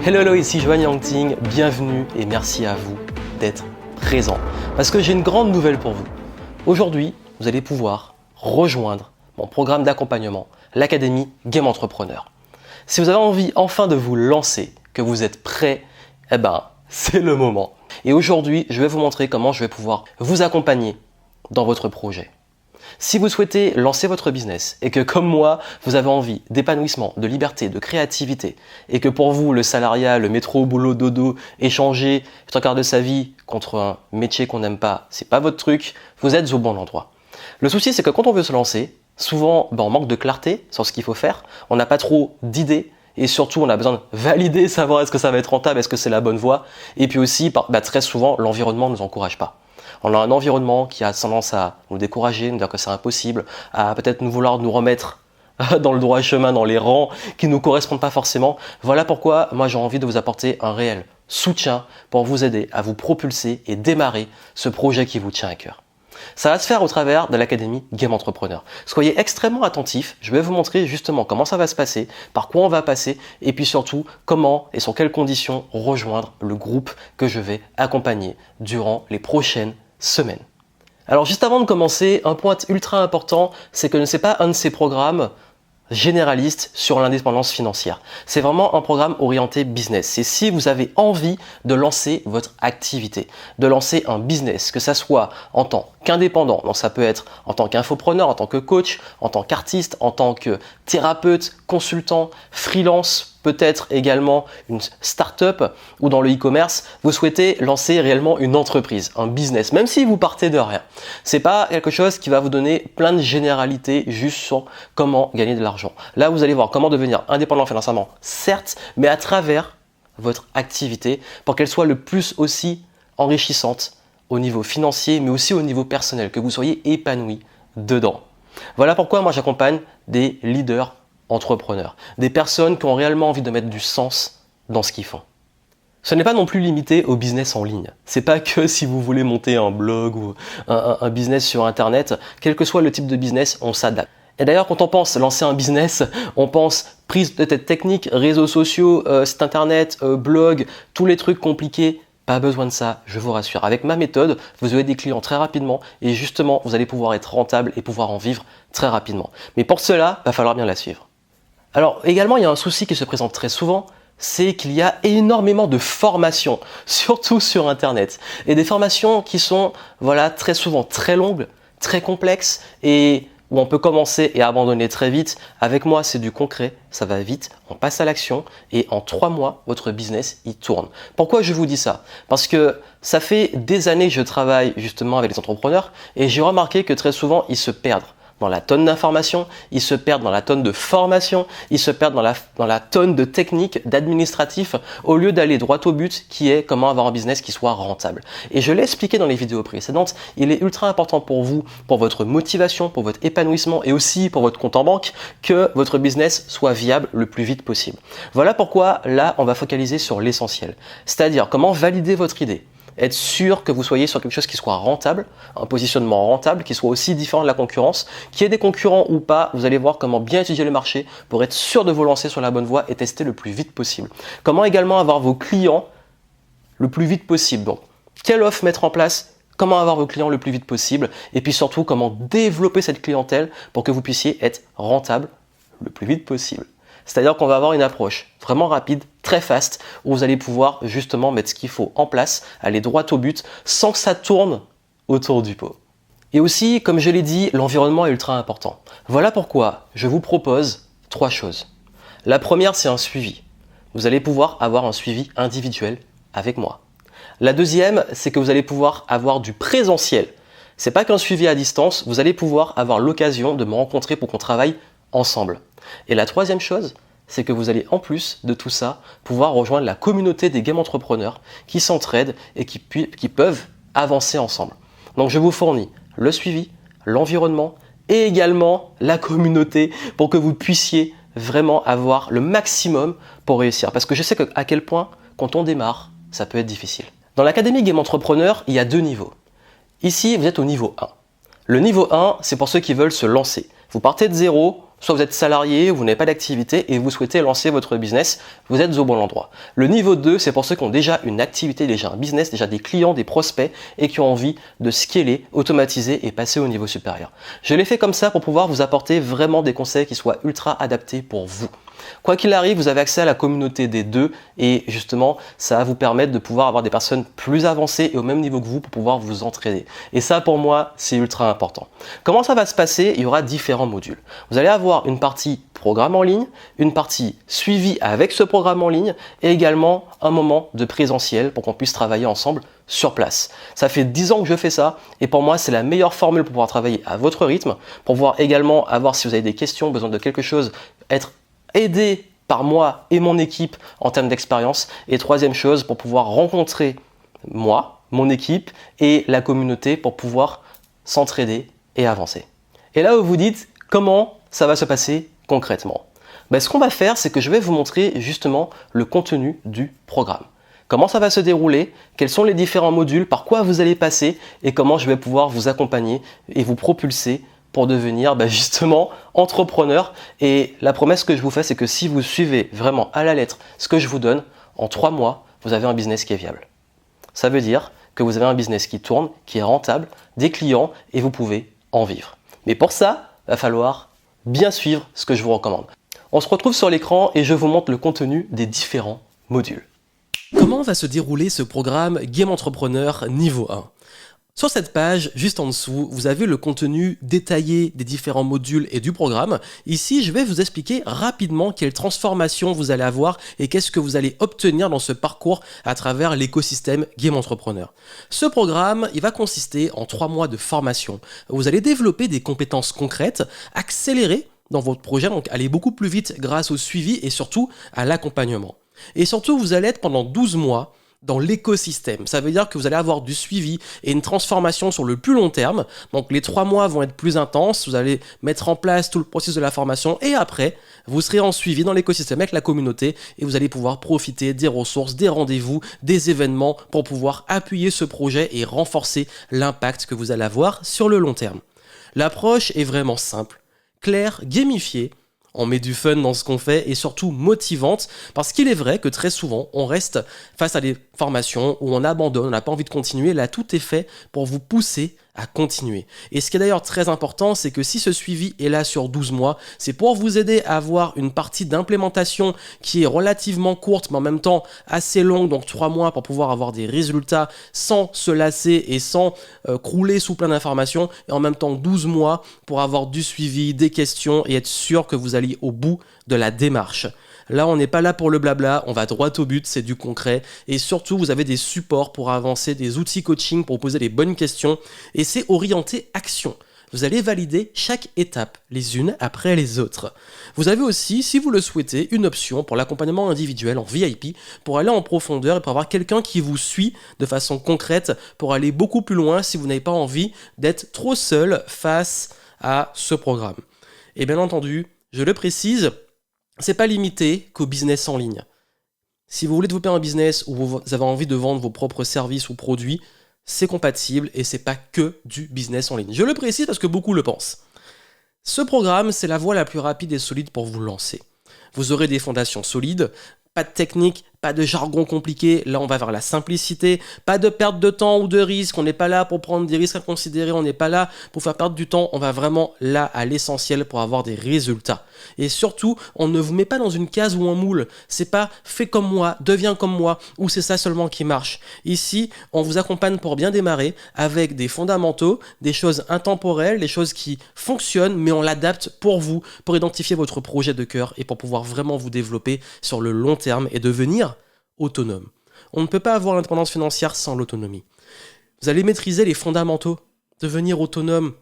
Hello, ici Joanne Yangting, bienvenue et merci à vous d'être présent. Parce que j'ai une grande nouvelle pour vous. Aujourd'hui, vous allez pouvoir rejoindre mon programme d'accompagnement, l'Académie Game Entrepreneur. Si vous avez envie enfin de vous lancer, que vous êtes prêt, c'est le moment. Et aujourd'hui, je vais vous montrer comment je vais pouvoir vous accompagner dans votre projet. Si vous souhaitez lancer votre business et que comme moi, vous avez envie d'épanouissement, de liberté, de créativité et que pour vous, le salariat, le métro, boulot, dodo, échanger 3/4 de sa vie contre un métier qu'on n'aime pas, c'est pas votre truc, vous êtes au bon endroit. Le souci, c'est que quand on veut se lancer, souvent, on manque de clarté sur ce qu'il faut faire, on n'a pas trop d'idées et surtout, on a besoin de valider, savoir est-ce que ça va être rentable, est-ce que c'est la bonne voie. Et puis aussi, très souvent, l'environnement ne nous encourage pas. On a un environnement qui a tendance à nous décourager, nous dire que c'est impossible, à peut-être nous vouloir nous remettre dans le droit chemin, dans les rangs qui ne nous correspondent pas forcément. Voilà pourquoi moi j'ai envie de vous apporter un réel soutien pour vous aider à vous propulser et démarrer ce projet qui vous tient à cœur. Ça va se faire au travers de l'Académie Game Entrepreneur. Soyez extrêmement attentifs, je vais vous montrer justement comment ça va se passer, par quoi on va passer et puis surtout comment et sur quelles conditions rejoindre le groupe que je vais accompagner durant les prochaines semaines. Alors juste avant de commencer, un point ultra important, c'est que ce n'est pas un de ces programmes généraliste sur l'indépendance financière. C'est vraiment un programme orienté business. C'est si vous avez envie de lancer votre activité, de lancer un business, que ça soit en tant qu'indépendant, donc ça peut être en tant qu'infopreneur, en tant que coach, en tant qu'artiste, en tant que thérapeute, consultant, freelance, peut-être également une start-up ou dans le e-commerce, vous souhaitez lancer réellement une entreprise, un business, même si vous partez de rien. C'est pas quelque chose qui va vous donner plein de généralités juste sur comment gagner de l'argent. Là, vous allez voir comment devenir indépendant financièrement, certes, mais à travers votre activité pour qu'elle soit le plus aussi enrichissante au niveau financier, mais aussi au niveau personnel, que vous soyez épanoui dedans. Voilà pourquoi moi j'accompagne des leaders entrepreneurs, des personnes qui ont réellement envie de mettre du sens dans ce qu'ils font. Ce n'est pas non plus limité au business en ligne. C'est pas que si vous voulez monter un blog ou un business sur internet, quel que soit le type de business, on s'adapte. Et d'ailleurs, quand on pense lancer un business, on pense prise de tête technique, réseaux sociaux, site internet, blog, tous les trucs compliqués. Pas besoin de ça, je vous rassure. Avec ma méthode, vous aurez des clients très rapidement et justement, vous allez pouvoir être rentable et pouvoir en vivre très rapidement. Mais pour cela, il va falloir bien la suivre. Alors également, il y a un souci qui se présente très souvent, c'est qu'il y a énormément de formations, surtout sur Internet. Et des formations qui sont très souvent très longues, très complexes et où on peut commencer et abandonner très vite. Avec moi, c'est du concret, ça va vite, on passe à l'action et en 3 mois, votre business, il tourne. Pourquoi je vous dis ça? Parce que ça fait des années que je travaille justement avec les entrepreneurs et j'ai remarqué que très souvent, ils se perdent dans la tonne d'informations, ils se perdent dans la tonne de formation, ils se perdent dans la tonne de techniques, d'administratifs, au lieu d'aller droit au but qui est comment avoir un business qui soit rentable. Et je l'ai expliqué dans les vidéos précédentes, il est ultra important pour vous, pour votre motivation, pour votre épanouissement et aussi pour votre compte en banque, que votre business soit viable le plus vite possible. Voilà pourquoi là, on va focaliser sur l'essentiel, c'est-à-dire comment valider votre idée. Être sûr que vous soyez sur quelque chose qui soit rentable, un positionnement rentable, qui soit aussi différent de la concurrence, qu'il y ait des concurrents ou pas, vous allez voir comment bien étudier le marché pour être sûr de vous lancer sur la bonne voie et tester le plus vite possible. Comment également avoir vos clients le plus vite possible. Donc, quelle offre mettre en place, comment avoir vos clients le plus vite possible et puis surtout comment développer cette clientèle pour que vous puissiez être rentable le plus vite possible. C'est-à-dire qu'on va avoir une approche vraiment rapide, très fast, où vous allez pouvoir justement mettre ce qu'il faut en place, aller droit au but, sans que ça tourne autour du pot. Et aussi, comme je l'ai dit, l'environnement est ultra important. Voilà pourquoi je vous propose 3 choses. La première, c'est un suivi. Vous allez pouvoir avoir un suivi individuel avec moi. La deuxième, c'est que vous allez pouvoir avoir du présentiel. C'est pas qu'un suivi à distance, vous allez pouvoir avoir l'occasion de me rencontrer pour qu'on travaille ensemble. Et la troisième chose, c'est que vous allez en plus de tout ça pouvoir rejoindre la communauté des game entrepreneurs qui s'entraident et qui peuvent avancer ensemble. Donc je vous fournis le suivi, l'environnement et également la communauté pour que vous puissiez vraiment avoir le maximum pour réussir. Parce que je sais à quel point quand on démarre, ça peut être difficile. Dans l'Académie Game Entrepreneur, il y a 2 niveaux. Ici, vous êtes au niveau 1. Le niveau 1, c'est pour ceux qui veulent se lancer. Vous partez de zéro, soit vous êtes salarié, vous n'avez pas d'activité et vous souhaitez lancer votre business, vous êtes au bon endroit. Le niveau 2, c'est pour ceux qui ont déjà une activité, déjà un business, déjà des clients, des prospects et qui ont envie de scaler, automatiser et passer au niveau supérieur. Je l'ai fait comme ça pour pouvoir vous apporter vraiment des conseils qui soient ultra adaptés pour vous. Quoi qu'il arrive, vous avez accès à la communauté des deux et justement, ça va vous permettre de pouvoir avoir des personnes plus avancées et au même niveau que vous pour pouvoir vous entraider. Et ça, pour moi, c'est ultra important. Comment ça va se passer? Il y aura différents modules. Vous allez avoir une partie programme en ligne, une partie suivi avec ce programme en ligne et également un moment de présentiel pour qu'on puisse travailler ensemble sur place. Ça fait 10 ans que je fais ça et pour moi, c'est la meilleure formule pour pouvoir travailler à votre rythme, pour pouvoir également avoir, si vous avez des questions, besoin de quelque chose, être aidé par moi et mon équipe en termes d'expérience. Et troisième chose, pour pouvoir rencontrer moi, mon équipe et la communauté pour pouvoir s'entraider et avancer. Et là, vous vous dites, comment ça va se passer concrètement? Ce qu'on va faire, c'est que je vais vous montrer justement le contenu du programme. Comment ça va se dérouler, quels sont les différents modules, par quoi vous allez passer et comment je vais pouvoir vous accompagner et vous propulser pour devenir justement entrepreneur. Et la promesse que je vous fais, c'est que si vous suivez vraiment à la lettre ce que je vous donne, en 3 mois, vous avez un business qui est viable. Ça veut dire que vous avez un business qui tourne, qui est rentable, des clients et vous pouvez en vivre. Mais pour ça, il va falloir bien suivre ce que je vous recommande. On se retrouve sur l'écran et je vous montre le contenu des différents modules. Comment va se dérouler ce programme Game Entrepreneur niveau 1? Sur cette page, juste en dessous, vous avez le contenu détaillé des différents modules et du programme. Ici, je vais vous expliquer rapidement quelles transformations vous allez avoir et qu'est-ce que vous allez obtenir dans ce parcours à travers l'écosystème Game Entrepreneur. Ce programme, il va consister en 3 mois de formation. Vous allez développer des compétences concrètes, accélérer dans votre projet, donc aller beaucoup plus vite grâce au suivi et surtout à l'accompagnement. Et surtout, vous allez être pendant 12 mois dans l'écosystème. Ça veut dire que vous allez avoir du suivi et une transformation sur le plus long terme. Donc les 3 mois vont être plus intenses, vous allez mettre en place tout le processus de la formation et après, vous serez en suivi dans l'écosystème avec la communauté et vous allez pouvoir profiter des ressources, des rendez-vous, des événements pour pouvoir appuyer ce projet et renforcer l'impact que vous allez avoir sur le long terme. L'approche est vraiment simple, claire, gamifiée. On met du fun dans ce qu'on fait et surtout motivante parce qu'il est vrai que très souvent on reste face à des formations où on abandonne, on n'a pas envie de continuer. Là, tout est fait pour vous pousser à continuer. Et ce qui est d'ailleurs très important, c'est que si ce suivi est là sur 12 mois, c'est pour vous aider à avoir une partie d'implémentation qui est relativement courte, mais en même temps assez longue, donc 3 mois pour pouvoir avoir des résultats sans se lasser et sans crouler sous plein d'informations, et en même temps 12 mois pour avoir du suivi, des questions et être sûr que vous alliez au bout de la démarche. Là, on n'est pas là pour le blabla, on va droit au but, c'est du concret. Et surtout, vous avez des supports pour avancer, des outils coaching pour poser les bonnes questions. Et c'est orienté action. Vous allez valider chaque étape, les unes après les autres. Vous avez aussi, si vous le souhaitez, une option pour l'accompagnement individuel en VIP, pour aller en profondeur et pour avoir quelqu'un qui vous suit de façon concrète, pour aller beaucoup plus loin si vous n'avez pas envie d'être trop seul face à ce programme. Et bien entendu, je le précise, c'est pas limité qu'au business en ligne. Si vous voulez développer un business où vous avez envie de vendre vos propres services ou produits, c'est compatible et c'est pas que du business en ligne. Je le précise parce que beaucoup le pensent. Ce programme, c'est la voie la plus rapide et solide pour vous lancer. Vous aurez des fondations solides, pas de technique, pas de jargon compliqué, là on va vers la simplicité, pas de perte de temps ou de risque, on n'est pas là pour prendre des risques à considérer, on n'est pas là pour faire perdre du temps, on va vraiment là à l'essentiel pour avoir des résultats. Et surtout, on ne vous met pas dans une case ou un moule, c'est pas fais comme moi, deviens comme moi, ou c'est ça seulement qui marche. Ici, on vous accompagne pour bien démarrer avec des fondamentaux, des choses intemporelles, des choses qui fonctionnent, mais on l'adapte pour vous, pour identifier votre projet de cœur et pour pouvoir vraiment vous développer sur le long terme et devenir autonome. On ne peut pas avoir l'indépendance financière sans l'autonomie. Vous allez maîtriser les fondamentaux. Devenir autonome,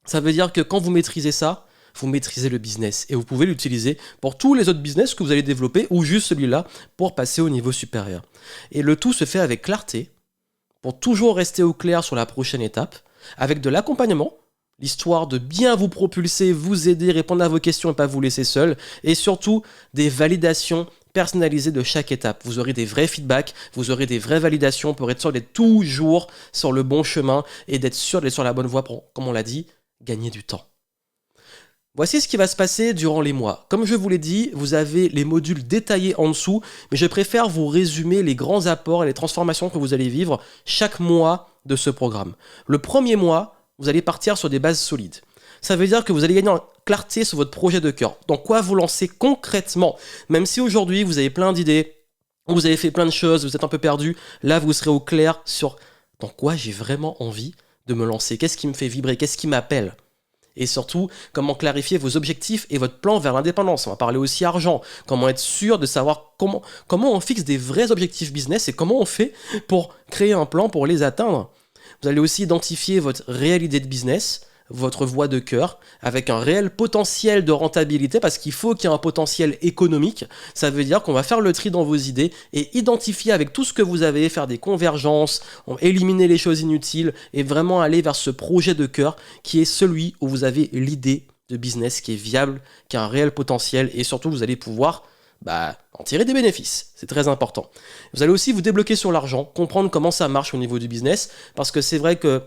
ça veut dire que quand vous maîtrisez ça, vous maîtrisez le business et vous pouvez l'utiliser pour tous les autres business que vous allez développer ou juste celui-là pour passer au niveau supérieur. Et le tout se fait avec clarté pour toujours rester au clair sur la prochaine étape, avec de l'accompagnement, l'histoire de bien vous propulser, vous aider, répondre à vos questions et pas vous laisser seul, et surtout des validations personnalisé de chaque étape. Vous aurez des vrais feedbacks, vous aurez des vraies validations pour être sûr d'être toujours sur le bon chemin et d'être sûr d'être sur la bonne voie pour, comme on l'a dit, gagner du temps. Voici ce qui va se passer durant les mois. Comme je vous l'ai dit, vous avez les modules détaillés en dessous, mais je préfère vous résumer les grands apports et les transformations que vous allez vivre chaque mois de ce programme. Le premier mois, vous allez partir sur des bases solides. Ça veut dire que vous allez gagner en clarté sur votre projet de cœur. Dans quoi vous lancez concrètement. Même si aujourd'hui vous avez plein d'idées, vous avez fait plein de choses, vous êtes un peu perdu, là vous serez au clair sur dans quoi j'ai vraiment envie de me lancer. Qu'est-ce qui me fait vibrer, qu'est-ce qui m'appelle. Et surtout, comment clarifier vos objectifs et votre plan vers l'indépendance. On va parler aussi argent, comment être sûr de savoir comment on fixe des vrais objectifs business et comment on fait pour créer un plan pour les atteindre. Vous allez aussi identifier votre réelle idée de business, votre voie de cœur, avec un réel potentiel de rentabilité, parce qu'il faut qu'il y ait un potentiel économique. Ça veut dire qu'on va faire le tri dans vos idées et identifier avec tout ce que vous avez, faire des convergences, éliminer les choses inutiles et vraiment aller vers ce projet de cœur qui est celui où vous avez l'idée de business qui est viable, qui a un réel potentiel et surtout vous allez pouvoir en tirer des bénéfices. C'est très important. Vous allez aussi vous débloquer sur l'argent, comprendre comment ça marche au niveau du business, parce que c'est vrai que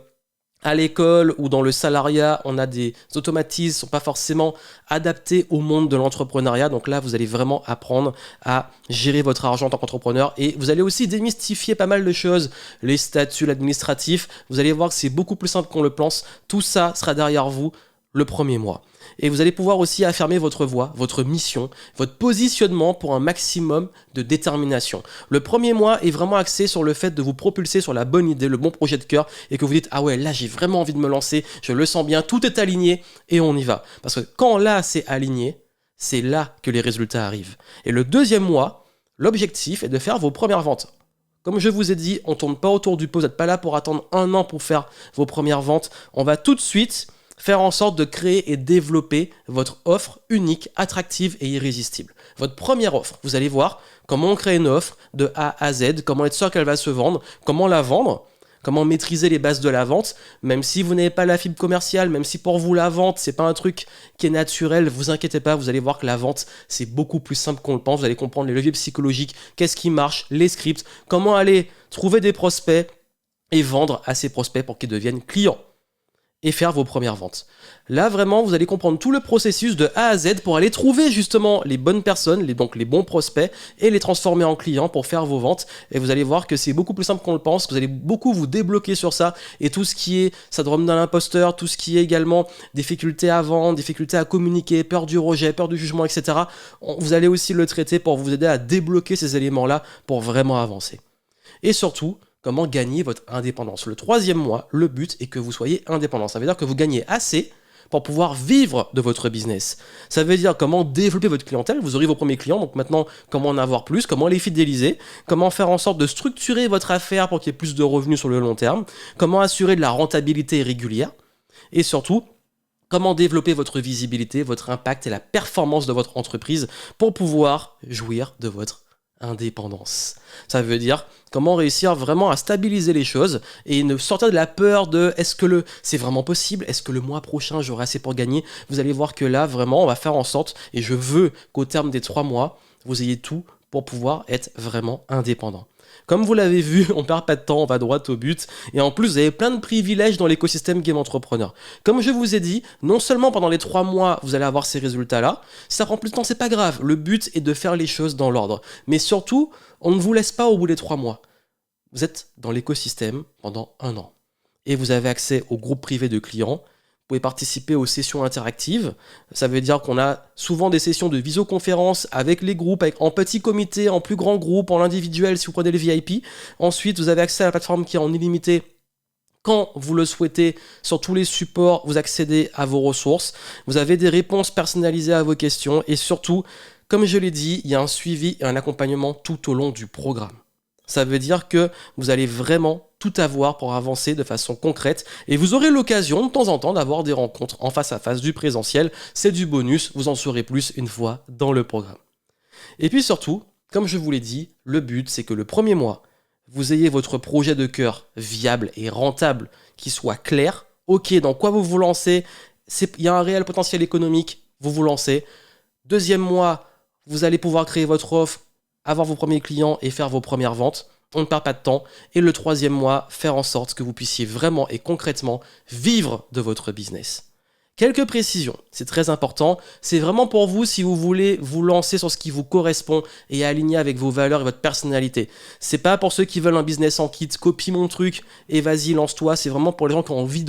à l'école ou dans le salariat, on a des automatismes qui ne sont pas forcément adaptés au monde de l'entrepreneuriat. Donc là, vous allez vraiment apprendre à gérer votre argent en tant qu'entrepreneur. Et vous allez aussi démystifier pas mal de choses, les statuts, l'administratif. Vous allez voir que c'est beaucoup plus simple qu'on le pense. Tout ça sera derrière vous le premier mois. Et vous allez pouvoir aussi affirmer votre voie, votre mission, votre positionnement pour un maximum de détermination. Le premier mois est vraiment axé sur le fait de vous propulser sur la bonne idée, le bon projet de cœur, et que vous dites « Ah ouais, là j'ai vraiment envie de me lancer, je le sens bien, tout est aligné, et on y va. » Parce que quand là c'est aligné, c'est là que les résultats arrivent. Et le deuxième mois, l'objectif est de faire vos premières ventes. Comme je vous ai dit, on ne tourne pas autour du pot, vous n'êtes pas là pour attendre 1 an pour faire vos premières ventes. On va tout de suite faire en sorte de créer et développer votre offre unique, attractive et irrésistible. Votre première offre, vous allez voir comment on crée une offre de A à Z, comment être sûr qu'elle va se vendre, comment la vendre, comment maîtriser les bases de la vente, même si vous n'avez pas la fibre commerciale, même si pour vous la vente, c'est pas un truc qui est naturel, vous inquiétez pas, vous allez voir que la vente, c'est beaucoup plus simple qu'on le pense, vous allez comprendre les leviers psychologiques, qu'est-ce qui marche, les scripts, comment aller trouver des prospects et vendre à ces prospects pour qu'ils deviennent clients. Et faire vos premières ventes. Là, vraiment, vous allez comprendre tout le processus de A à Z pour aller trouver justement les bonnes personnes, donc les bons prospects, et les transformer en clients pour faire vos ventes. Et vous allez voir que c'est beaucoup plus simple qu'on le pense, que vous allez beaucoup vous débloquer sur ça. Et tout ce qui est syndrome de l'imposteur, tout ce qui est également difficulté à vendre, difficulté à communiquer, peur du rejet, peur du jugement, etc. Vous allez aussi le traiter pour vous aider à débloquer ces éléments-là pour vraiment avancer. Et surtout, comment gagner votre indépendance. Le 3e mois, le but est que vous soyez indépendant. Ça veut dire que vous gagnez assez pour pouvoir vivre de votre business. Ça veut dire comment développer votre clientèle. Vous aurez vos premiers clients, donc maintenant, comment en avoir plus, comment les fidéliser, comment faire en sorte de structurer votre affaire pour qu'il y ait plus de revenus sur le long terme, comment assurer de la rentabilité régulière, et surtout, comment développer votre visibilité, votre impact et la performance de votre entreprise pour pouvoir jouir de votre indépendance. Ça veut dire comment réussir vraiment à stabiliser les choses et ne sortir de la peur de est-ce que c'est vraiment possible, est-ce que le mois prochain j'aurai assez pour gagner. Vous allez voir que là vraiment on va faire en sorte, et je veux qu'au terme des 3 mois vous ayez tout pour pouvoir être vraiment indépendant. Comme vous l'avez vu, on perd pas de temps, on va droit au but. Et en plus, vous avez plein de privilèges dans l'écosystème Game Entrepreneur. Comme je vous ai dit, non seulement pendant les 3 mois, vous allez avoir ces résultats-là. Si ça prend plus de temps, c'est pas grave. Le but est de faire les choses dans l'ordre. Mais surtout, on ne vous laisse pas au bout des 3 mois. Vous êtes dans l'écosystème pendant 1 an. Et vous avez accès au groupe privé de clients. Vous pouvez participer aux sessions interactives. Ça veut dire qu'on a souvent des sessions de visioconférence avec les groupes, en petits comités, en plus grands groupes, en individuel si vous prenez le VIP. Ensuite, vous avez accès à la plateforme qui est en illimité. Quand vous le souhaitez, sur tous les supports, vous accédez à vos ressources. Vous avez des réponses personnalisées à vos questions. Et surtout, comme je l'ai dit, il y a un suivi et un accompagnement tout au long du programme. Ça veut dire que vous allez vraiment tout avoir pour avancer de façon concrète et vous aurez l'occasion de temps en temps d'avoir des rencontres en face à face, du présentiel. C'est du bonus, vous en saurez plus une fois dans le programme. Et puis surtout, comme je vous l'ai dit, le but c'est que le premier mois, vous ayez votre projet de cœur viable et rentable qui soit clair. Ok, dans quoi vous vous lancez, il y a un réel potentiel économique, vous vous lancez. 2e mois, vous allez pouvoir créer votre offre, avoir vos premiers clients et faire vos premières ventes. On ne perd pas de temps. Et le troisième mois, faire en sorte que vous puissiez vraiment et concrètement vivre de votre business. Quelques précisions, c'est très important. C'est vraiment pour vous si vous voulez vous lancer sur ce qui vous correspond et aligner avec vos valeurs et votre personnalité. C'est pas pour ceux qui veulent un business en kit, copie mon truc et vas-y, lance-toi. C'est vraiment pour les gens qui ont envie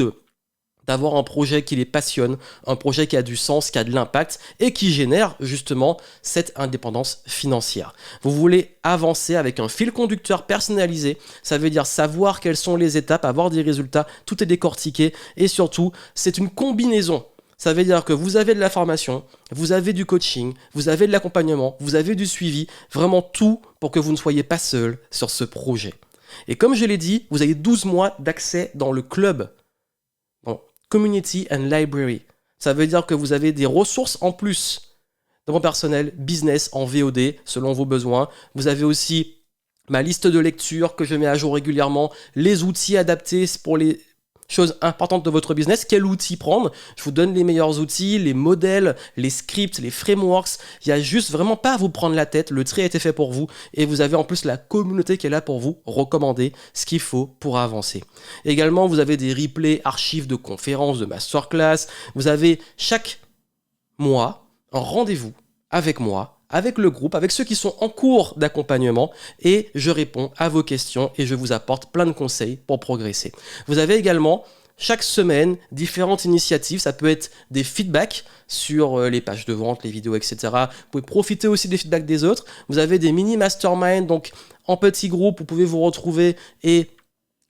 d'avoir un projet qui les passionne, un projet qui a du sens, qui a de l'impact et qui génère justement cette indépendance financière. Vous voulez avancer avec un fil conducteur personnalisé, ça veut dire savoir quelles sont les étapes, avoir des résultats, tout est décortiqué et surtout, c'est une combinaison. Ça veut dire que vous avez de la formation, vous avez du coaching, vous avez de l'accompagnement, vous avez du suivi, vraiment tout pour que vous ne soyez pas seul sur ce projet. Et comme je l'ai dit, vous avez 12 mois d'accès dans le club. Community and Library. Ça veut dire que vous avez des ressources en plus de mon personnel business en VOD selon vos besoins. Vous avez aussi ma liste de lecture que je mets à jour régulièrement, les outils adaptés pour les choses importantes de votre business. Quel outil prendre? Je vous donne les meilleurs outils, les modèles, les scripts, les frameworks. Il n'y a juste vraiment pas à vous prendre la tête. Le tri a été fait pour vous et vous avez en plus la communauté qui est là pour vous recommander ce qu'il faut pour avancer. Également, vous avez des replays, archives de conférences, de masterclass. Vous avez chaque mois un rendez-vous avec moi, avec le groupe, avec ceux qui sont en cours d'accompagnement et je réponds à vos questions et je vous apporte plein de conseils pour progresser. Vous avez également chaque semaine différentes initiatives, ça peut être des feedbacks sur les pages de vente, les vidéos, etc. Vous pouvez profiter aussi des feedbacks des autres. Vous avez des mini masterminds, donc en petits groupes, vous pouvez vous retrouver et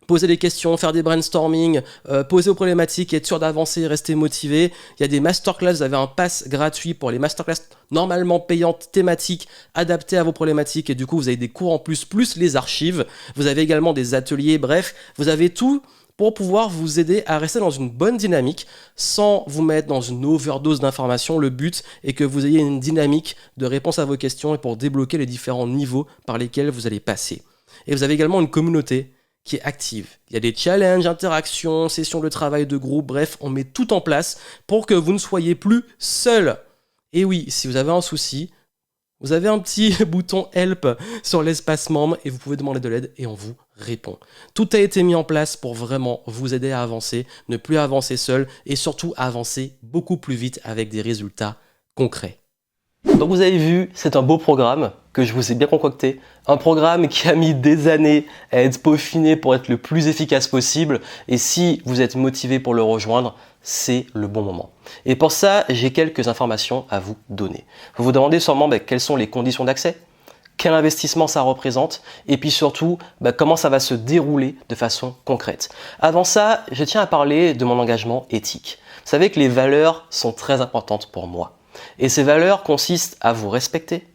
poser des questions, faire des brainstorming, poser aux problématiques, être sûr d'avancer et rester motivé. Il y a des masterclass, vous avez un pass gratuit pour les masterclass normalement payantes, thématiques, adaptées à vos problématiques et du coup vous avez des cours en plus les archives. Vous avez également des ateliers, bref, vous avez tout pour pouvoir vous aider à rester dans une bonne dynamique sans vous mettre dans une overdose d'informations. Le but est que vous ayez une dynamique de réponse à vos questions et pour débloquer les différents niveaux par lesquels vous allez passer. Et vous avez également une communauté qui est active. Il y a des challenges, interactions, sessions de travail de groupe, bref, on met tout en place pour que vous ne soyez plus seul. Et oui, si vous avez un souci, vous avez un petit bouton Help sur l'espace membre et vous pouvez demander de l'aide et on vous répond. Tout a été mis en place pour vraiment vous aider à avancer, ne plus avancer seul et surtout avancer beaucoup plus vite avec des résultats concrets. Donc vous avez vu, c'est un beau programme que je vous ai bien concocté. Un programme qui a mis des années à être peaufiné pour être le plus efficace possible. Et si vous êtes motivé pour le rejoindre, c'est le bon moment. Et pour ça, j'ai quelques informations à vous donner. Vous vous demandez sûrement quelles sont les conditions d'accès, quel investissement ça représente et puis surtout comment ça va se dérouler de façon concrète. Avant ça, je tiens à parler de mon engagement éthique. Vous savez que les valeurs sont très importantes pour moi. Et ces valeurs consistent à vous respecter,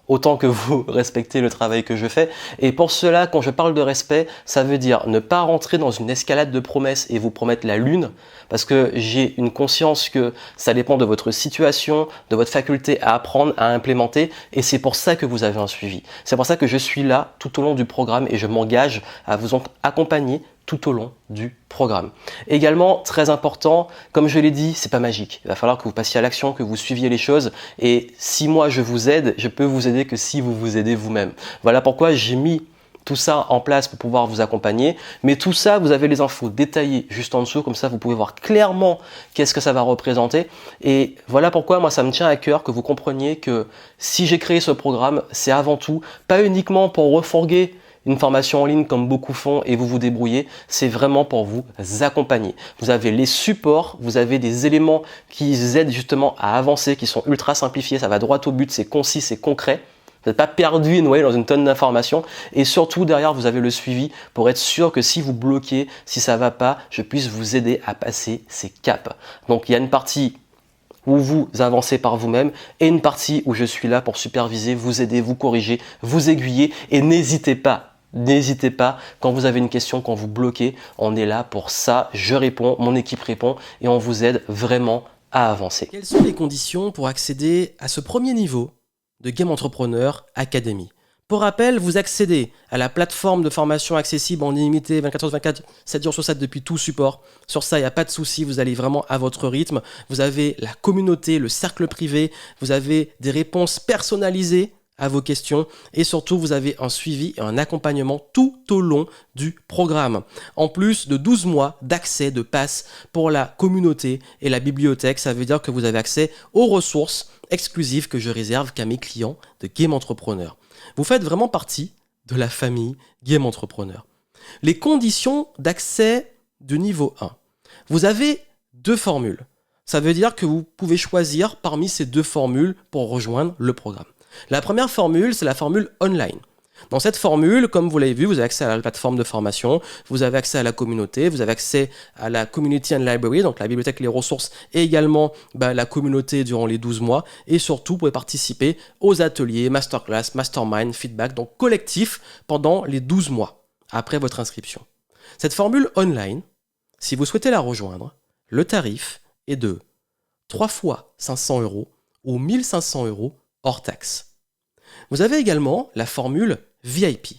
autant que vous respectez le travail que je fais. Et pour cela, quand je parle de respect, ça veut dire ne pas rentrer dans une escalade de promesses et vous promettre la lune, parce que j'ai une conscience que ça dépend de votre situation, de votre faculté à apprendre, à implémenter, et c'est pour ça que vous avez un suivi. C'est pour ça que je suis là tout au long du programme et je m'engage à vous accompagner tout au long du programme. Également, très important, comme je l'ai dit, c'est pas magique. Il va falloir que vous passiez à l'action, que vous suiviez les choses. Et si moi je vous aide, je peux vous aider que si vous vous aidez vous-même. Voilà pourquoi j'ai mis tout ça en place pour pouvoir vous accompagner. Mais tout ça, vous avez les infos détaillées juste en dessous. Comme ça, vous pouvez voir clairement qu'est-ce que ça va représenter. Et voilà pourquoi moi, ça me tient à cœur que vous compreniez que si j'ai créé ce programme, c'est avant tout pas uniquement pour refourguer une formation en ligne comme beaucoup font et vous vous débrouillez, c'est vraiment pour vous accompagner. Vous avez les supports, vous avez des éléments qui aident justement à avancer, qui sont ultra simplifiés, ça va droit au but, c'est concis, c'est concret. Vous n'êtes pas perdu et noyé dans une tonne d'informations. Et surtout, derrière, vous avez le suivi pour être sûr que si vous bloquez, si ça ne va pas, je puisse vous aider à passer ces caps. Donc, il y a une partie où vous avancez par vous-même et une partie où je suis là pour superviser, vous aider, vous corriger, vous aiguiller et n'hésitez pas, quand vous avez une question, quand vous bloquez, on est là pour ça, je réponds, mon équipe répond et on vous aide vraiment à avancer. Quelles sont les conditions pour accéder à ce premier niveau de Game Entrepreneur Academy? Pour rappel, vous accédez à la plateforme de formation accessible en illimité 24/24, 7 jours sur 7 depuis tout support. Sur ça, il n'y a pas de souci, vous allez vraiment à votre rythme. Vous avez la communauté, le cercle privé, vous avez des réponses personnalisées à vos questions et surtout vous avez un suivi et un accompagnement tout au long du programme. En plus de 12 mois d'accès de passe pour la communauté et la bibliothèque, ça veut dire que vous avez accès aux ressources exclusives que je réserve qu'à mes clients de Game Entrepreneur. Vous faites vraiment partie de la famille Game Entrepreneur. Les conditions d'accès du niveau 1. Vous avez 2 formules. Ça veut dire que vous pouvez choisir parmi ces 2 formules pour rejoindre le programme. La première formule, c'est la formule online. Dans cette formule, comme vous l'avez vu, vous avez accès à la plateforme de formation, vous avez accès à la communauté, vous avez accès à la Community and Library, donc la bibliothèque, les ressources, et également la communauté durant les 12 mois. Et surtout, vous pouvez participer aux ateliers, masterclass, mastermind, feedback, donc collectif pendant les 12 mois après votre inscription. Cette formule online, si vous souhaitez la rejoindre, le tarif est de 3 fois 500 € ou 1500 € hors taxe. Vous avez également la formule VIP.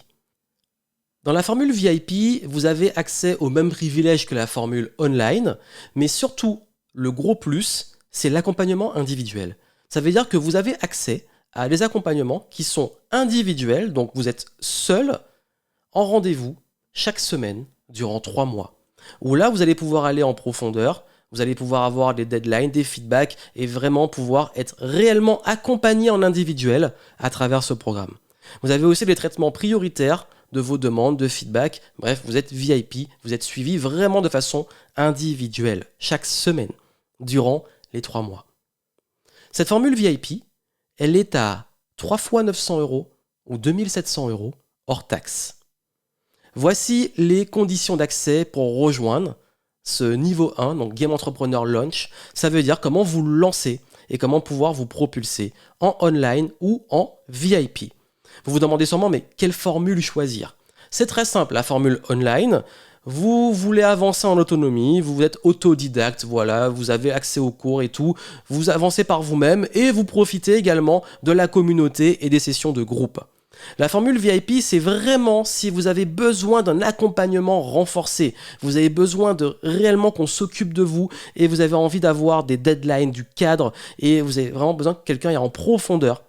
Dans la formule VIP, vous avez accès aux mêmes privilèges que la formule online, mais surtout, le gros plus, c'est l'accompagnement individuel. Ça veut dire que vous avez accès à des accompagnements qui sont individuels, donc vous êtes seul en rendez-vous chaque semaine durant 3 mois, où là, vous allez pouvoir aller en profondeur, vous allez pouvoir avoir des deadlines, des feedbacks et vraiment pouvoir être réellement accompagné en individuel à travers ce programme. Vous avez aussi des traitements prioritaires de vos demandes, de feedback. Bref, vous êtes VIP, vous êtes suivi vraiment de façon individuelle chaque semaine durant les 3 mois. Cette formule VIP, elle est à 3 fois 900 € ou 2700 € hors taxe. Voici les conditions d'accès pour rejoindre ce niveau 1, donc Game Entrepreneur Launch. Ça veut dire comment vous lancer et comment pouvoir vous propulser en online ou en VIP. Vous vous demandez sûrement, mais quelle formule choisir? C'est très simple, la formule online. Vous voulez avancer en autonomie, vous êtes autodidacte, voilà, vous avez accès aux cours et tout, vous avancez par vous-même et vous profitez également de la communauté et des sessions de groupe. La formule VIP, c'est vraiment si vous avez besoin d'un accompagnement renforcé, vous avez besoin de réellement qu'on s'occupe de vous et vous avez envie d'avoir des deadlines, du cadre et vous avez vraiment besoin que quelqu'un aille en profondeur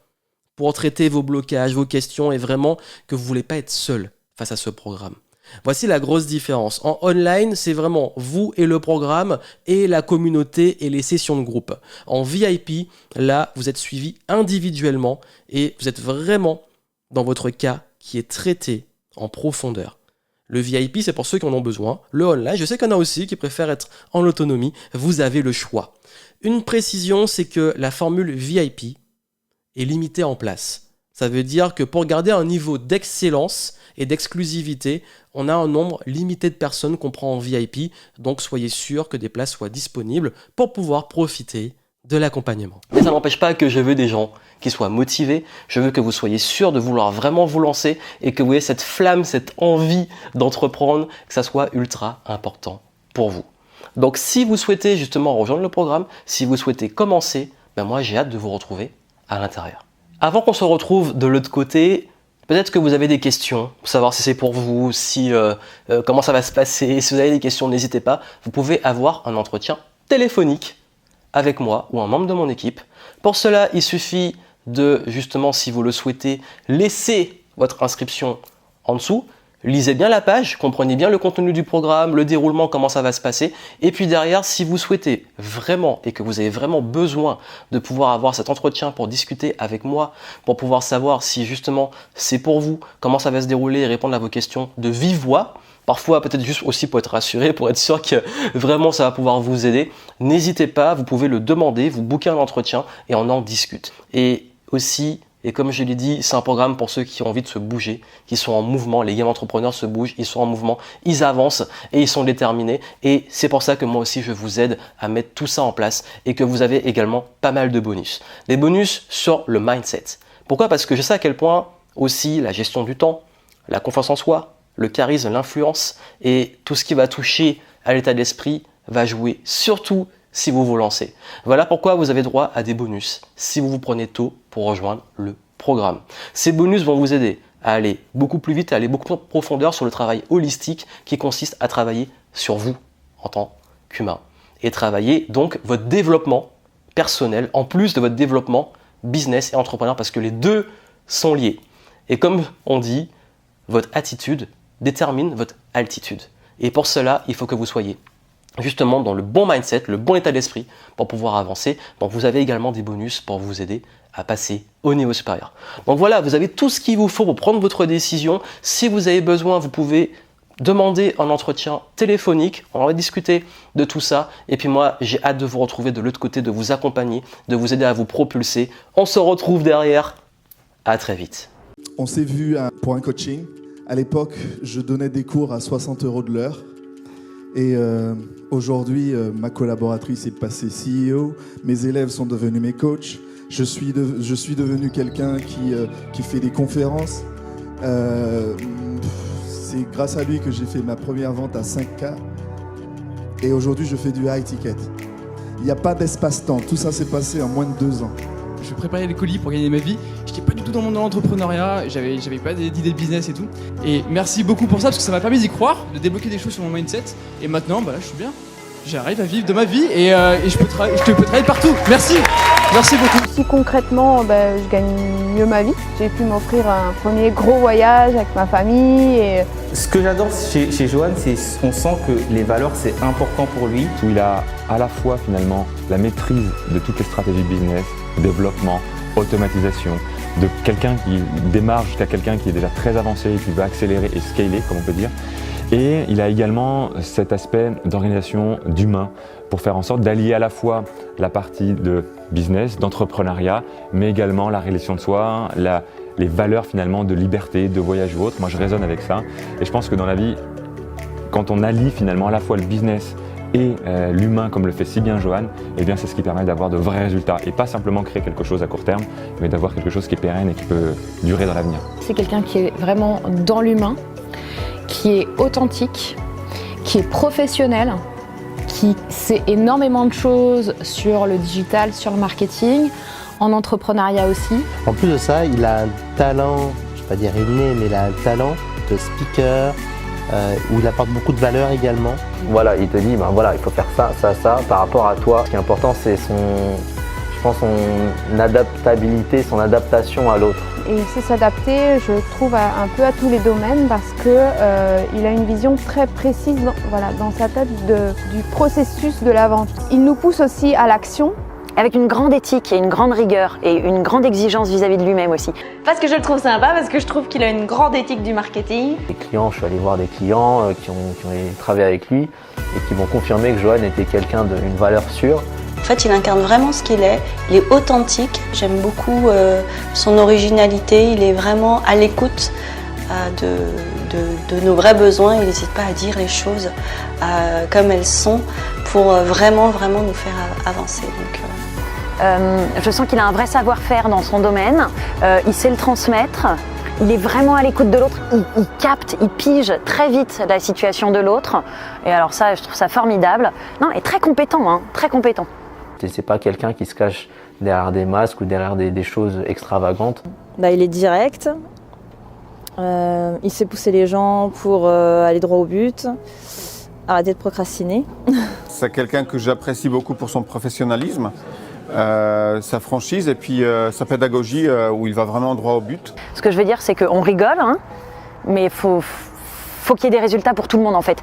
pour traiter vos blocages, vos questions et vraiment que vous ne voulez pas être seul face à ce programme. Voici la grosse différence. En online, c'est vraiment vous et le programme et la communauté et les sessions de groupe. En VIP, là, vous êtes suivi individuellement et vous êtes vraiment dans votre cas qui est traité en profondeur. Le VIP, c'est pour ceux qui en ont besoin. Le online, je sais qu'il y en a aussi qui préfèrent être en autonomie. Vous avez le choix. Une précision, c'est que la formule VIP est limitée en place. Ça veut dire que pour garder un niveau d'excellence et d'exclusivité, on a un nombre limité de personnes qu'on prend en VIP. Donc soyez sûr que des places soient disponibles pour pouvoir profiter de l'accompagnement. Mais ça n'empêche pas que je veux des gens qui soient motivés. Je veux que vous soyez sûrs de vouloir vraiment vous lancer et que vous ayez cette flamme, cette envie d'entreprendre, que ça soit ultra important pour vous. Donc si vous souhaitez justement rejoindre le programme, si vous souhaitez commencer, moi j'ai hâte de vous retrouver à l'intérieur. Avant qu'on se retrouve de l'autre côté, peut-être que vous avez des questions pour savoir si c'est pour vous, comment ça va se passer. Si vous avez des questions, n'hésitez pas. Vous pouvez avoir un entretien téléphonique avec moi ou un membre de mon équipe. Pour cela, il suffit de, justement, si vous le souhaitez, laisser votre inscription en dessous. Lisez bien la page, comprenez bien le contenu du programme, le déroulement, comment ça va se passer. Et puis derrière, si vous souhaitez vraiment et que vous avez vraiment besoin de pouvoir avoir cet entretien pour discuter avec moi, pour pouvoir savoir si justement c'est pour vous, comment ça va se dérouler et répondre à vos questions de vive voix, parfois peut-être juste aussi pour être rassuré, pour être sûr que vraiment ça va pouvoir vous aider, n'hésitez pas, vous pouvez le demander, vous booker un entretien et on en discute. Et aussi, et comme je l'ai dit, c'est un programme pour ceux qui ont envie de se bouger, qui sont en mouvement. Les game entrepreneurs se bougent, ils sont en mouvement, ils avancent et ils sont déterminés. Et c'est pour ça que moi aussi, je vous aide à mettre tout ça en place et que vous avez également pas mal de bonus. Des bonus sur le mindset. Pourquoi? Parce que je sais à quel point aussi la gestion du temps, la confiance en soi, le charisme, l'influence et tout ce qui va toucher à l'état d'esprit va jouer, surtout si vous vous lancez. Voilà pourquoi vous avez droit à des bonus si vous vous prenez tôt pour rejoindre le programme. Ces bonus vont vous aider à aller beaucoup plus vite, à aller beaucoup plus en profondeur sur le travail holistique qui consiste à travailler sur vous en tant qu'humain et travailler donc votre développement personnel en plus de votre développement business et entrepreneur parce que les deux sont liés. Et comme on dit, votre attitude détermine votre altitude. Et pour cela, il faut que vous soyez justement dans le bon mindset, le bon état d'esprit pour pouvoir avancer. Donc vous avez également des bonus pour vous aider à passer au niveau supérieur. Donc voilà, vous avez tout ce qu'il vous faut pour prendre votre décision. Si vous avez besoin, vous pouvez demander un entretien téléphonique. On va discuter de tout ça. Et puis moi, j'ai hâte de vous retrouver de l'autre côté, de vous accompagner, de vous aider à vous propulser. On se retrouve derrière. À très vite. On s'est vu pour un coaching. À l'époque, je donnais des cours à 60 € de l'heure. Et aujourd'hui, ma collaboratrice est passée CEO. Mes élèves sont devenus mes coachs. Je suis devenu quelqu'un qui fait des conférences. C'est grâce à lui que j'ai fait ma première vente à 5K. Et aujourd'hui, je fais du high ticket. Il n'y a pas d'espace-temps. Tout ça s'est passé en moins de 2 ans. Je préparais les colis pour gagner ma vie. Je n'étais pas du tout dans l'entrepreneuriat. J'avais pas d'idée de business et tout. Et merci beaucoup pour ça parce que ça m'a permis d'y croire, de débloquer des choses sur mon mindset. Et maintenant, là, je suis bien. J'arrive à vivre de ma vie et je peux travailler partout. Merci beaucoup. Si concrètement, je gagne mieux ma vie. J'ai pu m'offrir un premier gros voyage avec ma famille. Ce que j'adore chez Johan, c'est qu'on sent que les valeurs, c'est important pour lui. Où il a à la fois finalement la maîtrise de toutes les stratégies business, développement, automatisation, de quelqu'un qui démarre jusqu'à quelqu'un qui est déjà très avancé et qui veut accélérer et scaler, comme on peut dire. Et il a également cet aspect d'organisation, d'humain, pour faire en sorte d'allier à la fois la partie de business, d'entrepreneuriat, mais également la réalisation de soi, les valeurs finalement de liberté, de voyage ou autre. Moi, je résonne avec ça. Et je pense que dans la vie, quand on allie finalement à la fois le business et l'humain, comme le fait si bien Johan, eh bien c'est ce qui permet d'avoir de vrais résultats et pas simplement créer quelque chose à court terme, mais d'avoir quelque chose qui est pérenne et qui peut durer dans l'avenir. C'est quelqu'un qui est vraiment dans l'humain, qui est authentique, qui est professionnel, qui sait énormément de choses sur le digital, sur le marketing, en entrepreneuriat aussi. En plus de ça, il a un talent, je ne vais pas dire inné, mais il a un talent de speaker, où il apporte beaucoup de valeur également. Voilà, il te dit, il faut faire ça, ça, ça, par rapport à toi. Ce qui est important, c'est son adaptabilité, son adaptation à l'autre. Et il sait s'adapter, je trouve, un peu à tous les domaines parce qu'il a une vision très précise dans sa tête du processus de la vente. Il nous pousse aussi à l'action. Avec une grande éthique et une grande rigueur et une grande exigence vis-à-vis de lui-même aussi. Parce que je le trouve sympa, parce que je trouve qu'il a une grande éthique du marketing. Les clients, je suis allé voir des clients qui ont travaillé avec lui et qui m'ont confirmé que Johan était quelqu'un d'une valeur sûre. En fait, il incarne vraiment ce qu'il est. Il est authentique. J'aime beaucoup son originalité. Il est vraiment à l'écoute de nos vrais besoins. Il n'hésite pas à dire les choses comme elles sont pour vraiment nous faire avancer. Donc, je sens qu'il a un vrai savoir-faire dans son domaine. Il sait le transmettre. Il est vraiment à l'écoute de l'autre. Il capte, il pige très vite la situation de l'autre. Et alors ça, je trouve ça formidable. Non, et très compétent, très compétent. C'est pas quelqu'un qui se cache derrière des masques ou derrière des choses extravagantes. Il est direct. Il sait pousser les gens pour aller droit au but. Arrêter de procrastiner. C'est quelqu'un que j'apprécie beaucoup pour son professionnalisme, sa franchise et puis sa pédagogie où il va vraiment droit au but. Ce que je veux dire, c'est qu'on rigole, mais faut qu'il y ait des résultats pour tout le monde en fait.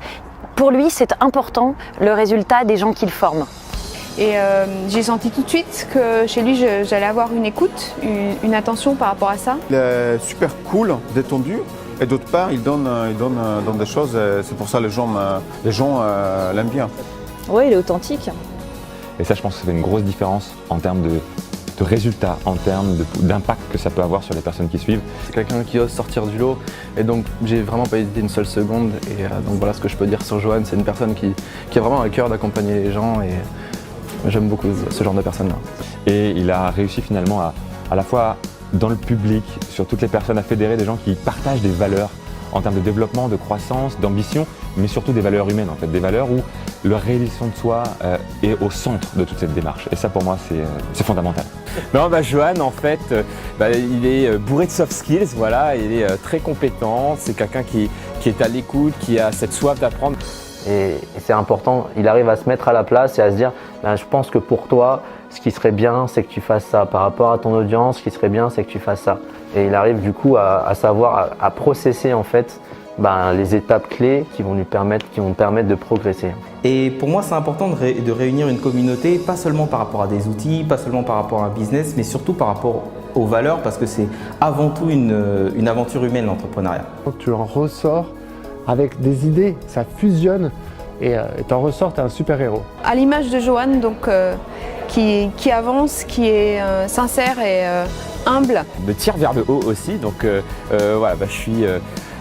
Pour lui, c'est important le résultat des gens qu'il forme. Et j'ai senti tout de suite que chez lui, j'allais avoir une écoute, une attention par rapport à ça. Il est super cool, détendu. Et d'autre part, il donne des choses, c'est pour ça que les gens l'aiment bien. Oui, il est authentique. Et ça, je pense que ça fait une grosse différence en termes de résultats, en termes d'impact que ça peut avoir sur les personnes qui suivent. C'est quelqu'un qui ose sortir du lot et donc j'ai vraiment pas hésité une seule seconde. Et donc voilà ce que je peux dire sur Johan, c'est une personne qui a vraiment à cœur d'accompagner les gens et j'aime beaucoup ce genre de personnes-là. Et il a réussi finalement à la fois dans le public, sur toutes les personnes, à fédérer des gens qui partagent des valeurs en termes de développement, de croissance, d'ambition, mais surtout des valeurs humaines en fait, des valeurs où la réalisation de soi est au centre de toute cette démarche. Et ça pour moi c'est fondamental. Non, Johan en fait, il est bourré de soft skills, voilà, il est très compétent, c'est quelqu'un qui est à l'écoute, qui a cette soif d'apprendre. Et c'est important, il arrive à se mettre à la place et à se dire, je pense que pour toi, ce qui serait bien, c'est que tu fasses ça. Par rapport à ton audience, ce qui serait bien, c'est que tu fasses ça. Et il arrive du coup à savoir, à processer en fait les étapes clés qui vont permettre de progresser. Et pour moi, c'est important de réunir une communauté, pas seulement par rapport à des outils, pas seulement par rapport à un business, mais surtout par rapport aux valeurs, parce que c'est avant tout une aventure humaine, l'entrepreneuriat. Tu en ressors avec des idées, ça fusionne et tu en ressors, tu es un super-héros. À l'image de Johan, donc, qui avance, qui est sincère et humble. Me tire vers le haut aussi, donc voilà,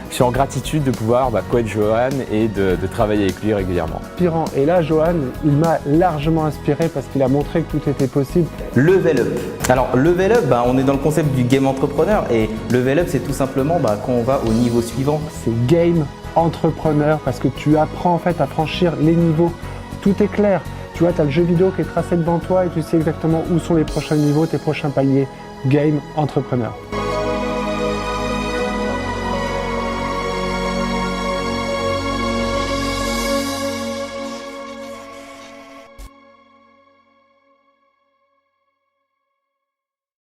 je suis en gratitude de pouvoir connaître Johan et de travailler avec lui régulièrement. Inspirant. Et là, Johan, il m'a largement inspiré parce qu'il a montré que tout était possible. Level Up. Alors, Level Up, on est dans le concept du game entrepreneur et Level Up, c'est tout simplement quand on va au niveau suivant. C'est game entrepreneur parce que tu apprends en fait à franchir les niveaux. Tout est clair. Tu vois, tu as le jeu vidéo qui est tracé devant toi et tu sais exactement où sont les prochains niveaux, tes prochains paliers. Game entrepreneur.